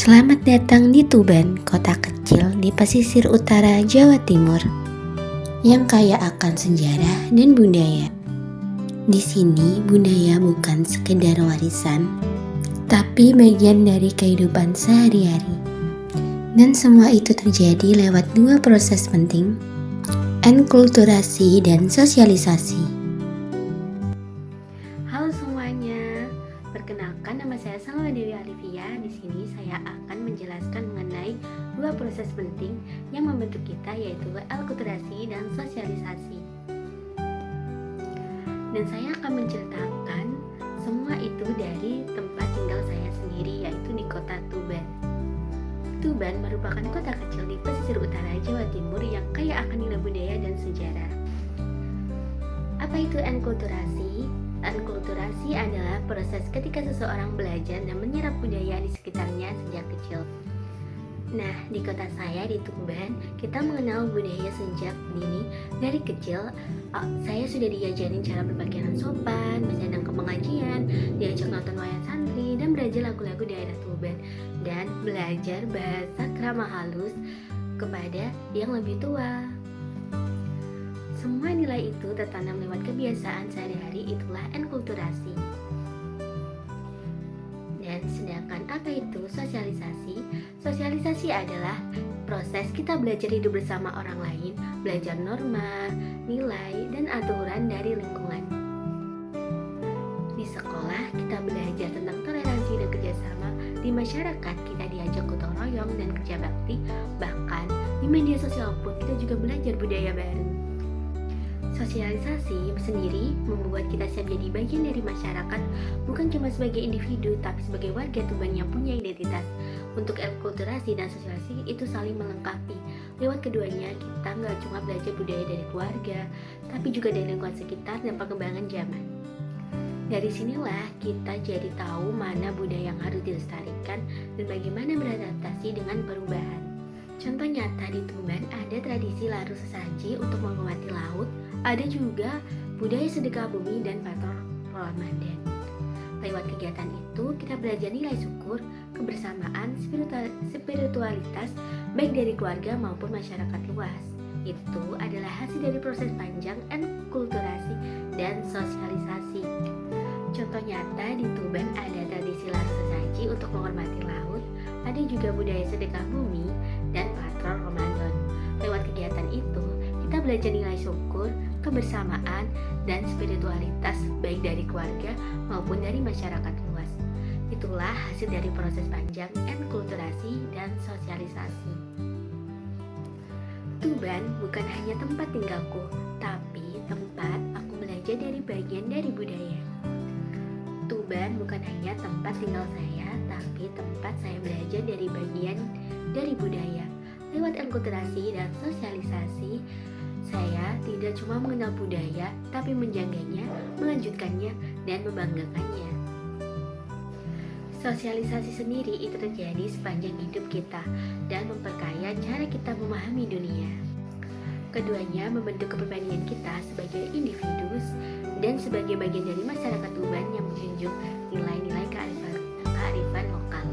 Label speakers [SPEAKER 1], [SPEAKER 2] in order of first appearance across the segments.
[SPEAKER 1] Selamat datang di Tuban, kota kecil di pesisir utara Jawa Timur, yang kaya akan sejarah dan budaya. Di sini budaya bukan sekedar warisan, tapi bagian dari kehidupan sehari-hari. Dan semua itu terjadi lewat dua proses penting, enkulturasi dan sosialisasi. Halo semuanya, perkenalkan nama saya Salwa Dewi Alivia. Di sini saya akan menjelaskan mengenai dua proses penting yang membentuk kita, yaitu enkulturasi dan sosialisasi. Dan saya akan menceritakan semua itu dari tempat tinggal saya sendiri, yaitu di kota Tuban. Tuban merupakan kota kecil di pesisir utara Jawa Timur yang kaya akan nilai budaya dan sejarah. Apa itu enkulturasi? Enkulturasi adalah proses ketika seseorang belajar dan menyerap budaya di sekitarnya sejak kecil. Nah, di kota saya di Tuban, kita mengenal budaya sejak dini. Dari kecil, saya sudah diajarin cara berpakaian sopan, datang ke pengajian, diajak nonton wayang santri, dan belajar lagu-lagu daerah Tuban, dan belajar bahasa krama halus kepada yang lebih tua. Semua nilai itu tertanam lewat kebiasaan sehari-hari, itulah enkulturasi. Dan sedangkan apa itu sosialisasi? Sosialisasi adalah proses kita belajar hidup bersama orang lain, belajar norma, nilai, dan aturan dari lingkungan. Di sekolah kita belajar tentang toleransi dan kerjasama, di masyarakat kita diajak gotong royong dan kerja bakti, bahkan di media sosial pun kita juga belajar budaya baru. Sosialisasi sendiri membuat kita siap jadi bagian dari masyarakat, bukan cuma sebagai individu, tapi sebagai warga Tuban yang punya identitas. Untuk enkulturasi dan sosialisasi itu saling melengkapi. Lewat keduanya, kita nggak cuma belajar budaya dari keluarga, tapi juga dari lingkungan sekitar dan perkembangan zaman. Dari sinilah kita jadi tahu mana budaya yang harus dilestarikan dan bagaimana beradaptasi dengan perubahan. Contoh nyata di Tuban ada tradisi laru sesaji untuk menghormati laut, ada juga budaya sedekah bumi dan patrol Ramadan. Lewat kegiatan itu kita belajar nilai syukur, kebersamaan, spiritualitas baik dari keluarga maupun masyarakat luas. Itu adalah hasil dari proses panjang enkulturasi dan sosialisasi. Contoh nyata di Tuban ada tradisi laru sesaji untuk menghormati laut, ada juga budaya sedekah bumi dan patrol Ramadan. Lewat kegiatan itu, kita belajar nilai syukur, kebersamaan, dan spiritualitas baik dari keluarga maupun dari masyarakat luas. Itulah hasil dari proses panjang enkulturasi dan sosialisasi. Tuban bukan hanya tempat tinggalku, tapi tempat aku belajar dari bagian dari budaya. Tuban bukan hanya tempat tinggal saya, tapi tempat saya belajar dari bagian dari budaya. Lewat enkulturasi dan sosialisasi, saya tidak cuma mengenal budaya, tapi menjaganya, melanjutkannya, dan membanggakannya. Sosialisasi sendiri itu terjadi sepanjang hidup kita dan memperkaya cara kita memahami dunia. Keduanya membentuk kepribadian kita sebagai individu dan sebagai bagian dari masyarakat Tuban yang menjunjung nilai-nilai kearifan lokal.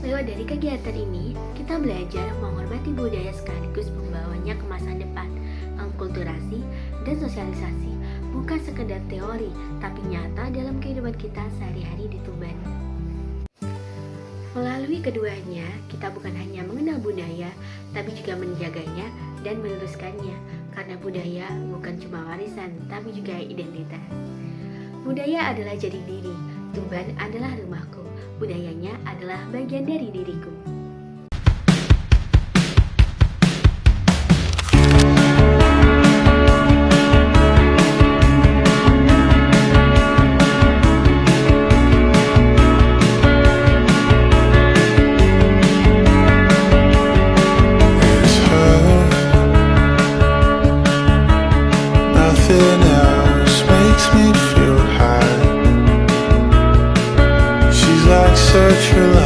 [SPEAKER 1] Lewat dari kegiatan ini, kita belajar menghormati budaya sekaligus membawanya ke masa depan. Enkulturasi dan sosialisasi bukan sekedar teori, tapi nyata dalam kehidupan kita sehari-hari di Tuban. Melalui keduanya, kita bukan hanya mengenal budaya, tapi juga menjaganya dan meneruskannya. Karena budaya bukan cuma warisan, tapi juga identitas. Budaya adalah jati diri, Tuban adalah rumahku, budayanya adalah bagian dari diriku.
[SPEAKER 2] Nothing else makes me feel high. She's like search for